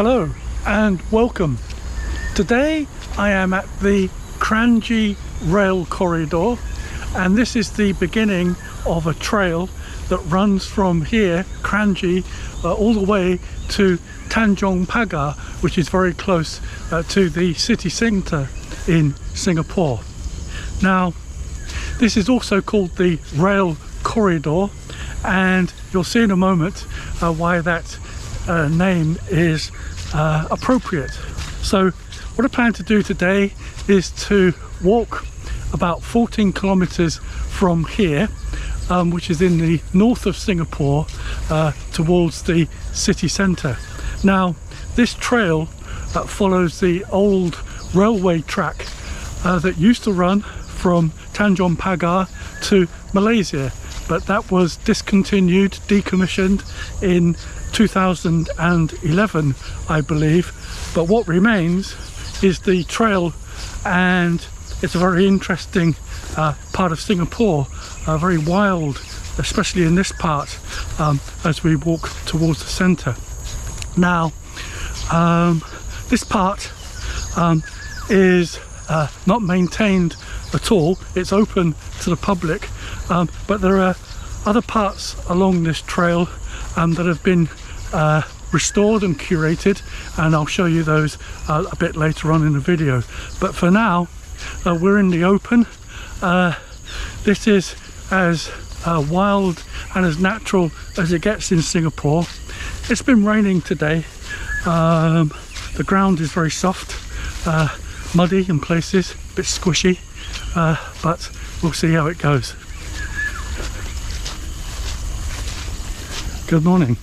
Hello and welcome. Today I am at the Kranji Rail Corridor, and this is the beginning of a trail that runs from here, Kranji, all the way to Tanjong Pagar, which is very close to the city centre in Singapore. Now, this is also called the Rail Corridor, and you'll see in a moment why that name is appropriate. So what I plan to do today is to walk about 14 kilometers from here, which is in the north of Singapore, towards the city centre. Now, this trail follows the old railway track that used to run from Tanjong Pagar to Malaysia, but that was discontinued, decommissioned in 2011, I believe. But what remains is the trail, and it's a very interesting part of Singapore, very wild, especially in this part, as we walk towards the centre. Now, this part is not maintained at all. It's open to the public, but there are other parts along this trail that have been restored and curated, and I'll show you those a bit later on in the video. But for now, we're in the open. This is as wild and as natural as it gets in Singapore. It's been raining today. The ground is very soft, muddy in places, a bit squishy, but we'll see how it goes. Good morning.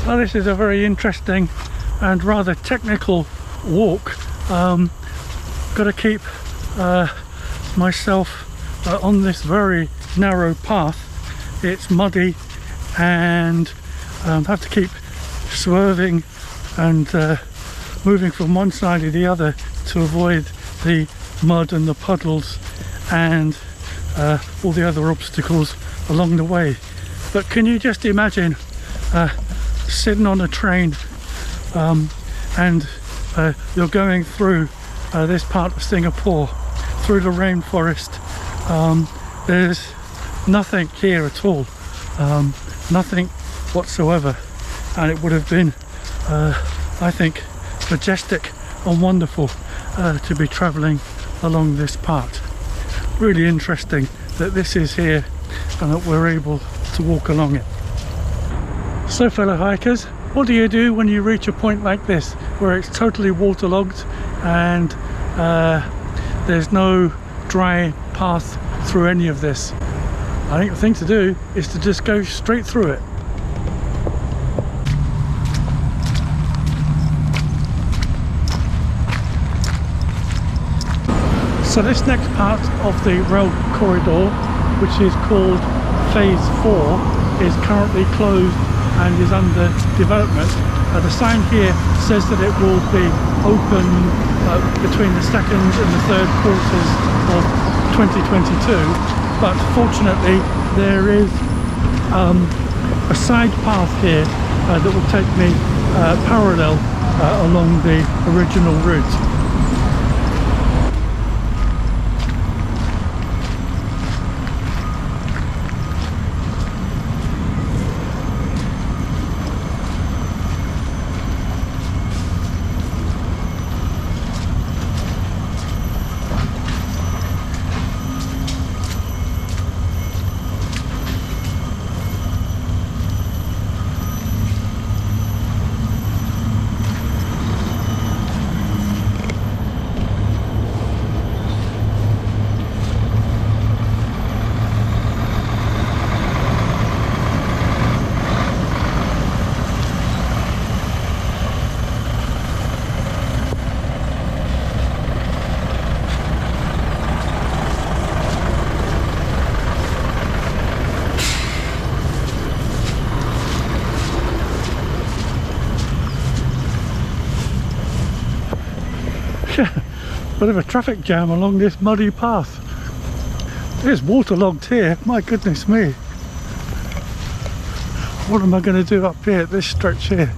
Well, this is a very interesting and rather technical walk. Got to keep myself on this very narrow path. It's muddy, and have to keep swerving and moving from one side to the other to avoid the mud and the puddles and all the other obstacles along the way. But can you just imagine sitting on a train and you're going through this part of Singapore, through the rainforest. There's nothing here at all, nothing whatsoever, and it would have been I think majestic and wonderful to be travelling along this part. Really interesting that this is here and that we're able to walk along it. So fellow hikers, what do you do when you reach a point like this where it's totally waterlogged and there's no dry path through any of this? I think the thing to do is to just go straight through it. So this next part of the rail corridor, which is called Phase 4, is currently closed and is under development. The sign here says that it will be open between the second and the third quarters of 2022, but fortunately there is a side path here that will take me parallel along the original route. Bit of a traffic jam along this muddy path. It is waterlogged here, my goodness me. What am I going to do up here at this stretch here?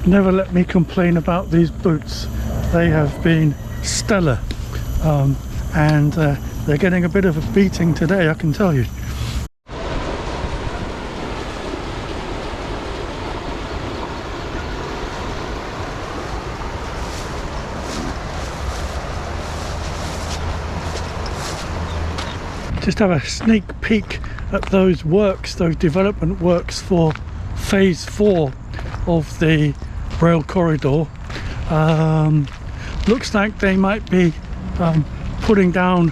Never let me complain about these boots. They have been stellar, and they're getting a bit of a beating today, I can tell you. Just have a sneak peek at those works, those development works for Phase 4 of the rail corridor. Looks like they might be putting down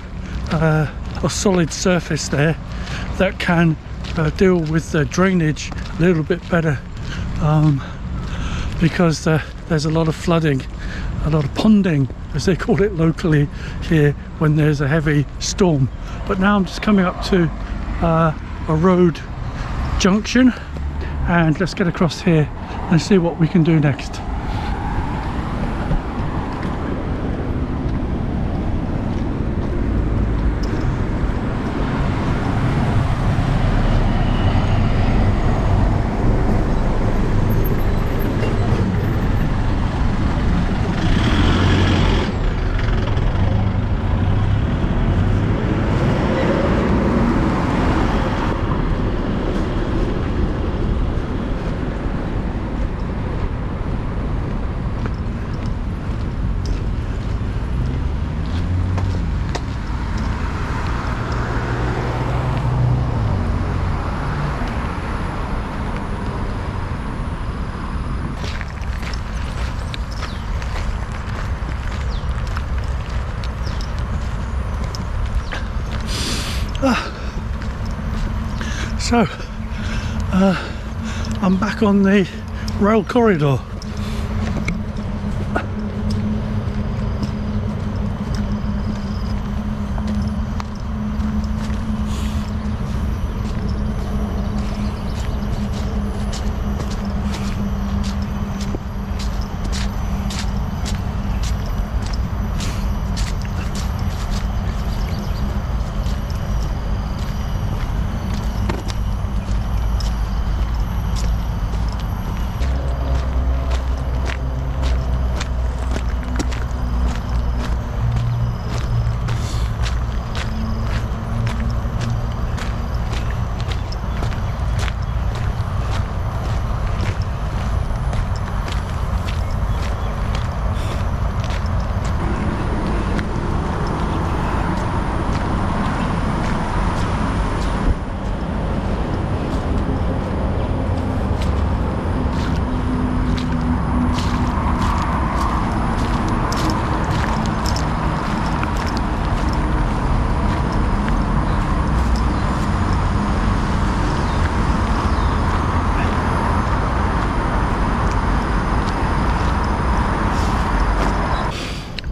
a solid surface there that can deal with the drainage a little bit better, because there's a lot of flooding, a lot of ponding as they call it locally here when there's a heavy storm. But now I'm just coming up to a road junction, and let's get across here and see what we can do next. So I'm back on the rail corridor.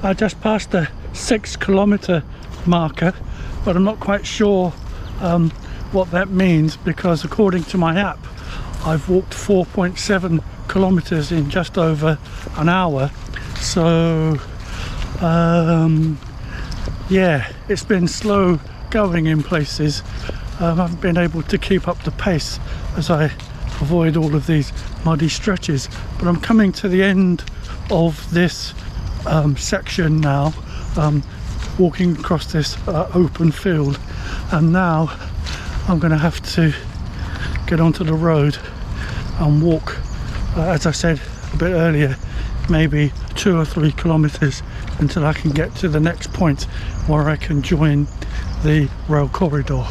I just passed the 6-kilometer marker, but I'm not quite sure what that means, because according to my app I've walked 4.7 kilometers in just over an hour. So yeah, it's been slow going in places. I haven't been able to keep up the pace as I avoid all of these muddy stretches, but I'm coming to the end of this section now, walking across this open field, and now I'm going to have to get onto the road and walk, as I said a bit earlier, maybe 2 or 3 kilometers until I can get to the next point where I can join the rail corridor.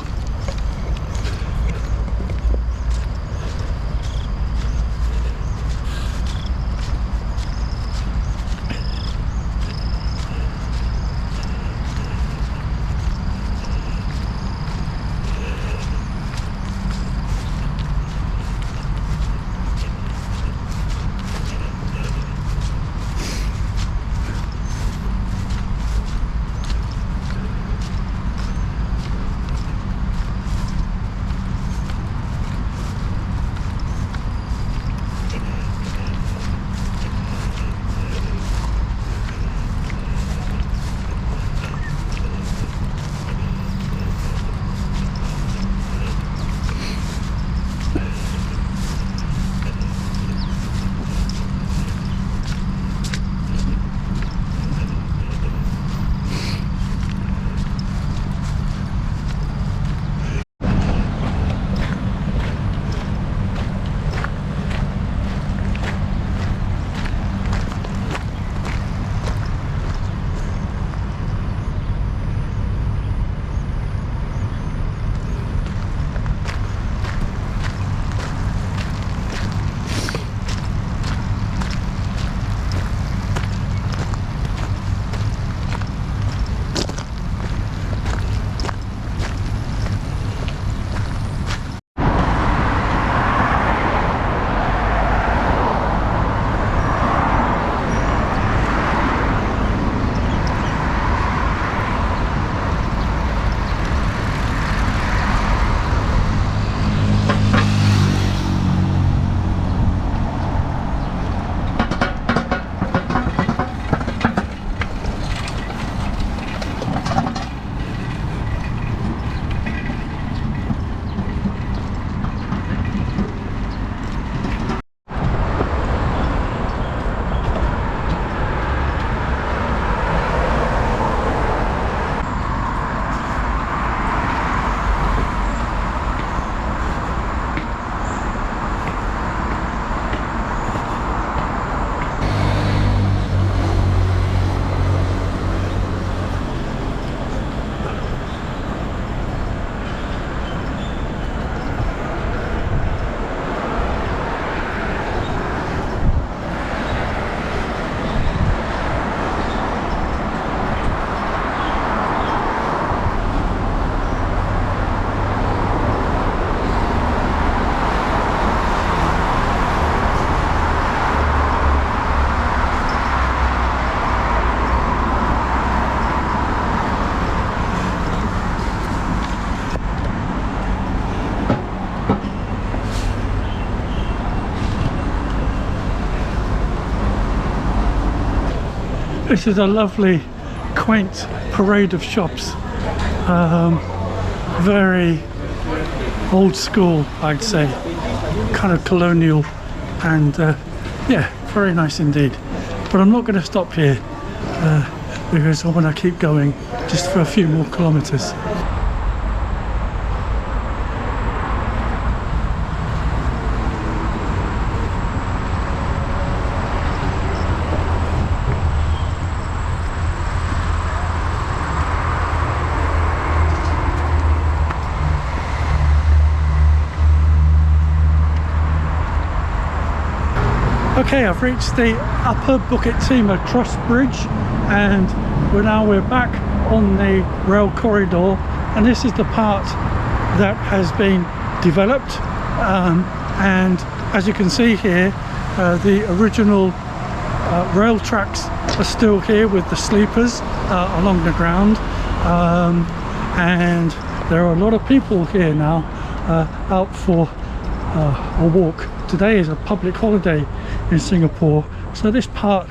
This is a lovely, quaint parade of shops. Very old school, I'd say, kind of colonial, and yeah, very nice indeed. But I'm not going to stop here because I want to keep going just for a few more kilometers. Okay, I've reached the Upper Bukit Timah Cross Bridge, and we're back on the rail corridor, and this is the part that has been developed, and as you can see here, the original rail tracks are still here with the sleepers along the ground, and there are a lot of people here now out for a walk. Today is a public holiday in Singapore, so this part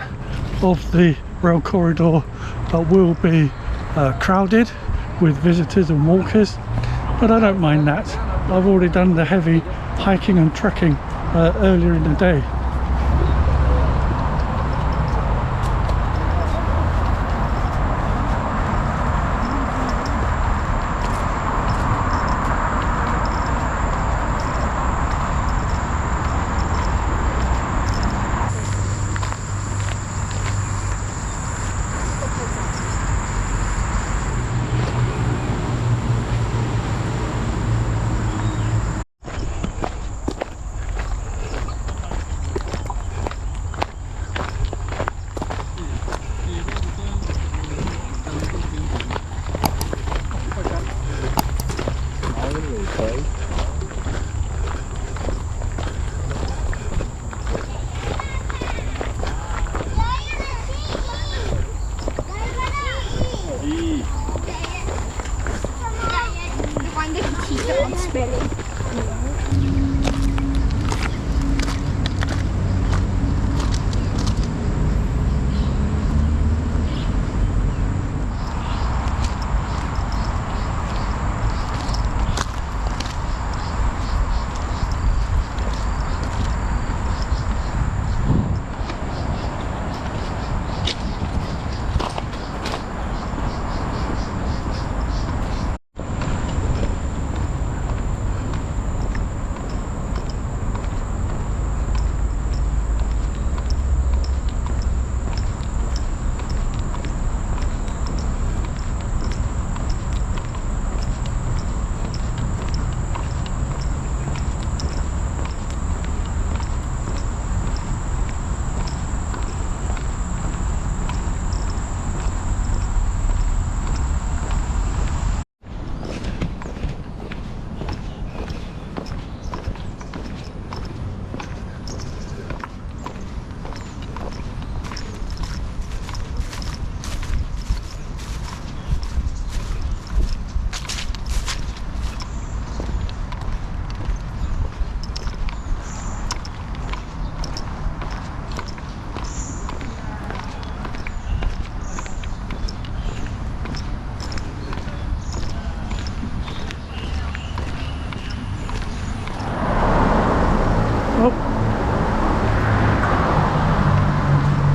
of the rail corridor will be crowded with visitors and walkers, but I don't mind that. I've already done the heavy hiking and trekking earlier in the day.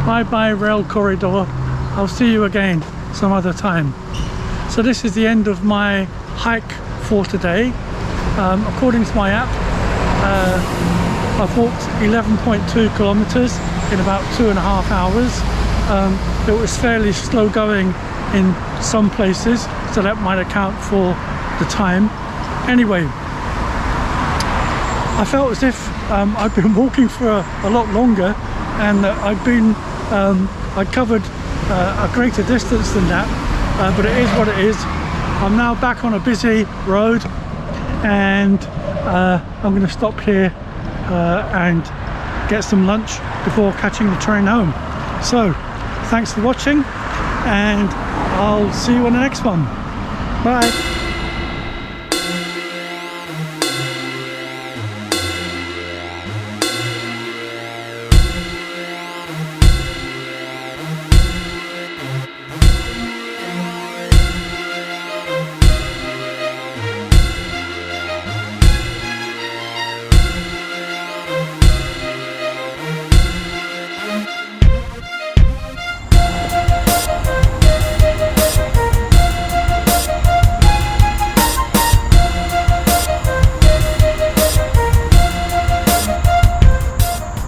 Bye-bye rail corridor. I'll see you again some other time. So this is the end of my hike for today. According to my app, I've walked 11.2 kilometers in about 2.5 hours. It was fairly slow going in some places, so that might account for the time. Anyway, I felt as if I've been walking for a lot longer, and I'd covered a greater distance than that, but it is what it is. I'm now back on a busy road, and I'm going to stop here and get some lunch before catching the train home. So thanks for watching, and I'll see you on the next one. Bye.